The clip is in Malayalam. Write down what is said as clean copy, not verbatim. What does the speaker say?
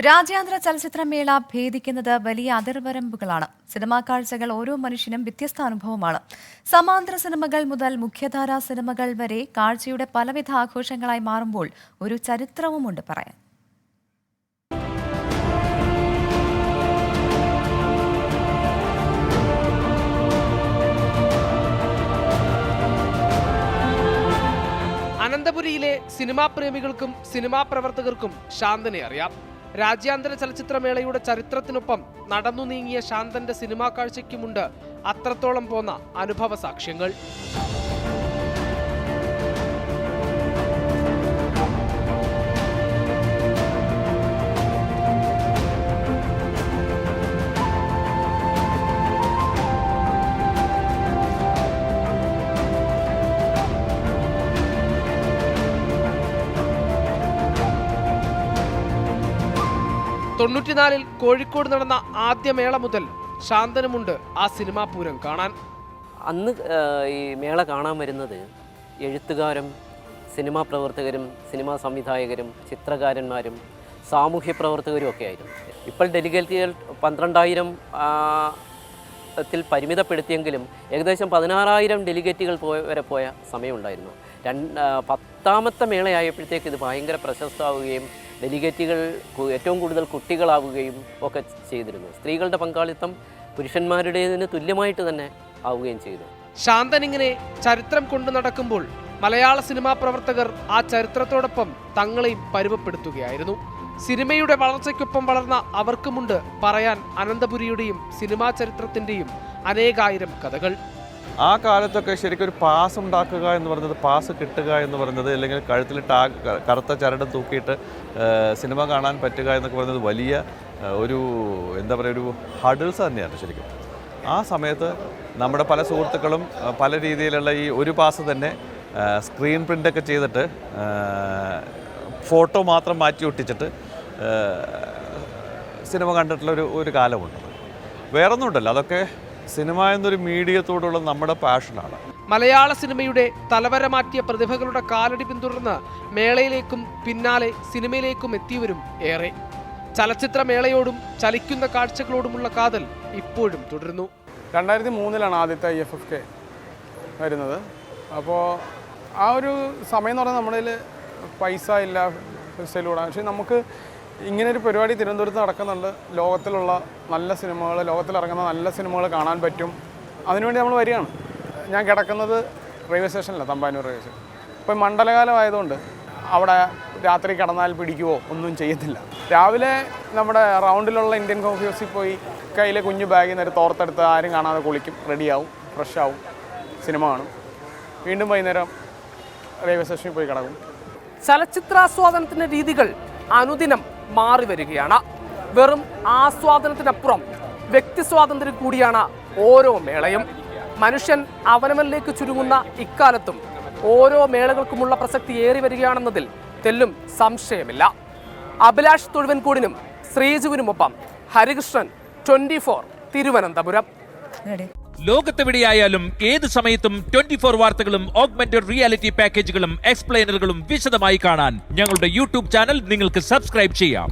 രാജ്യാന്തര ചലച്ചിത്രമേള ഭേദിക്കുന്നത് വലിയ അതിർവരമ്പുകളാണ്. സിനിമാ കാഴ്ചകൾ ഓരോ മനുഷ്യനും വ്യത്യസ്ത അനുഭവമാണ്. സമാന്തര സിനിമകൾ മുതൽ മുഖ്യധാരാ സിനിമകൾ വരെ കാഴ്ചയുടെ പലവിധ ആഘോഷങ്ങളായി മാറുമ്പോൾ ഒരു ചരിത്രവുമുണ്ട് പറയാൻ. അനന്തപുരിയിലെ സിനിമാ പ്രേമികൾക്കും സിനിമാ പ്രവർത്തകർക്കും ശാന്തനെ അറിയാം. രാജ്യാന്തര ചലച്ചിത്രമേളയുടെ ചരിത്രത്തിനൊപ്പം നടന്നു നീങ്ങിയ ശാന്തന്റെ സിനിമാ കാഴ്ചയ്ക്കുമുണ്ട് അത്രത്തോളം പോന്ന അനുഭവ സാക്ഷ്യങ്ങൾ. തൊണ്ണൂറ്റിനാലിൽ കോഴിക്കോട് നടന്ന ആദ്യ മേള മുതൽ ശാന്തനുമുണ്ട് ആ സിനിമാ പൂരം കാണാൻ. അന്ന് ഈ മേള കാണാൻ വരുന്നത് എഴുത്തുകാരും സിനിമാ പ്രവർത്തകരും സിനിമാ സംവിധായകരും ചിത്രകാരന്മാരും സാമൂഹ്യ പ്രവർത്തകരും ഒക്കെ ആയിരുന്നു. ഇപ്പോൾ ഡെലിഗേറ്റുകൾ 12,000 പരിമിതപ്പെടുത്തിയെങ്കിലും ഏകദേശം 16,000 ഡെലിഗേറ്റുകൾ വരെ പോയ സമയമുണ്ടായിരുന്നു. 10ാമത്തെ മേളയായപ്പോഴത്തേക്ക് ഇത് ഭയങ്കര പ്രശസ്തമാവുകയും ഡെലിഗേറ്റുകൾ ഏറ്റവും കൂടുതൽ കുട്ടികളാവുകയും ഒക്കെ ചെയ്തിരുന്നു. സ്ത്രീകളുടെ പങ്കാളിത്തം പുരുഷന്മാരുടേതിന് തുല്യമായിട്ട് തന്നെ ആവുകയും ചെയ്തു. ശാന്തൻ ഇങ്ങനെ ചരിത്രം കൊണ്ടു നടക്കുമ്പോൾ മലയാള സിനിമാ പ്രവർത്തകർ ആ ചരിത്രത്തോടൊപ്പം തങ്ങളെയും പരുവപ്പെടുത്തുകയായിരുന്നു. സിനിമയുടെ വളർച്ചയ്ക്കൊപ്പം വളർന്ന അവർക്കുമുണ്ട് പറയാൻ അനന്തപുരിയുടെയും സിനിമാ ചരിത്രത്തിന്റെയും അനേകായിരം കഥകൾ. ആ കാലത്തൊക്കെ ശരിക്കും ഒരു പാസ് ഉണ്ടാക്കുക എന്ന് പറയുന്നത്, പാസ് കിട്ടുക എന്ന് പറയുന്നത്, അല്ലെങ്കിൽ കഴുത്തിൽ കറുത്ത ചരട് തൂക്കിയിട്ട് സിനിമ കാണാൻ പറ്റുക എന്നൊക്കെ പറയുന്നത് വലിയ ഒരു എന്താ പറയുക, ഒരു ഹഡിൽസ് തന്നെയാണ് ശരിക്കും. ആ സമയത്ത് നമ്മുടെ പല സുഹൃത്തുക്കളും പല രീതിയിലുള്ള ഈ ഒരു പാസ് തന്നെ സ്ക്രീൻ പ്രിൻ്റൊക്കെ ചെയ്തിട്ട് ഫോട്ടോ മാത്രം മാറ്റി ഒട്ടിച്ചിട്ട് സിനിമ കണ്ടിട്ടുള്ള ഒരു കാലമുണ്ട്. വേറൊന്നും ഉണ്ടല്ലോ, അതൊക്കെ സിനിമ എന്നൊരു മീഡിയത്തോടുള്ള നമ്മുടെ പാഷനാണ്. മലയാള സിനിമയുടെ തലവര മാറ്റിയ പ്രതിഭകളുടെ കാലടി പിന്തുടർന്ന് മേളയിലേക്കും പിന്നാലെ സിനിമയിലേക്കും എത്തിയവരും ഏറെ. ചലച്ചിത്രമേളയോടും ചലിക്കുന്ന കാഴ്ചകളോടുമുള്ള കാതൽ ഇപ്പോഴും തുടരുന്നു. 2003 ആദ്യത്തെ IFFK വരുന്നത്. അപ്പോൾ ആ ഒരു സമയം എന്ന് പറഞ്ഞാൽ നമ്മുടെ കയ്യിൽ പൈസ ഇല്ല ഫെസ്റ്റിവലൂടെ. പക്ഷേ നമുക്ക് ഇങ്ങനെ ഒരു പരിപാടി തിരുവനന്തപുരത്ത് നടക്കുന്നുണ്ട്. ലോകത്തിലുള്ള നല്ല സിനിമകൾ, ലോകത്തിലിറങ്ങുന്ന നല്ല സിനിമകൾ കാണാൻ പറ്റും. അതിനുവേണ്ടി നമ്മൾ വരികയാണ്. ഞാൻ കിടക്കുന്നത് റെയിൽവേ സ്റ്റേഷനിലാണ്, തമ്പാനൂർ റെയിൽവേ സ്റ്റേഷൻ. ഇപ്പോൾ മണ്ഡലകാലമായതുകൊണ്ട് അവിടെ രാത്രി കിടന്നാൽ പിടിക്കുവോ ഒന്നും ചെയ്യത്തില്ല. രാവിലെ നമ്മുടെ റൗണ്ടിലുള്ള ഇന്ത്യൻ കോഫി ഹൗസിൽ പോയി കയ്യിലെ കുഞ്ഞു ബാഗിൽ നിന്ന് ഒരു തോർത്തെടുത്ത് ആരും കാണാതെ കുളിക്കും, റെഡിയാവും, ഫ്രഷാവും, സിനിമ കാണും. വീണ്ടും വൈകുന്നേരം റെയിൽവേ സ്റ്റേഷനിൽ പോയി കിടക്കും. ചലച്ചിത്രാസ്വാദനത്തിൻ്റെ രീതികൾ അനുദിനം മാറി വരികയാണ്. വെറും ആസ്വാദനത്തിനപ്പുറം വ്യക്തി സ്വാതന്ത്ര്യം കൂടിയാണ് ഓരോ മേളയും. മനുഷ്യൻ അവനവനിലേക്ക് ചുരുങ്ങുന്ന ഇക്കാലത്തും ഓരോ മേളകൾക്കുമുള്ള പ്രസക്തി ഏറി വരികയാണെന്നതിൽ തെല്ലും സംശയമില്ല. അഭിലാഷ് തൊഴുവൻകൂടിനും ശ്രീജുവിനുമൊപ്പം ഹരികൃഷ്ണൻ, 24 തിരുവനന്തപുരം. ലോകത്തെവിടെയായാലും ഏത് സമയത്തും 24 വാർത്തകളും ഓഗ്മെന്റഡ് റിയാലിറ്റി പാക്കേജുകളും എക്സ്പ്ലെയിനറുകളും വിശദമായി കാണാൻ ഞങ്ങളുടെ യൂട്യൂബ് ചാനൽ നിങ്ങൾക്ക് സബ്സ്ക്രൈബ് ചെയ്യാം.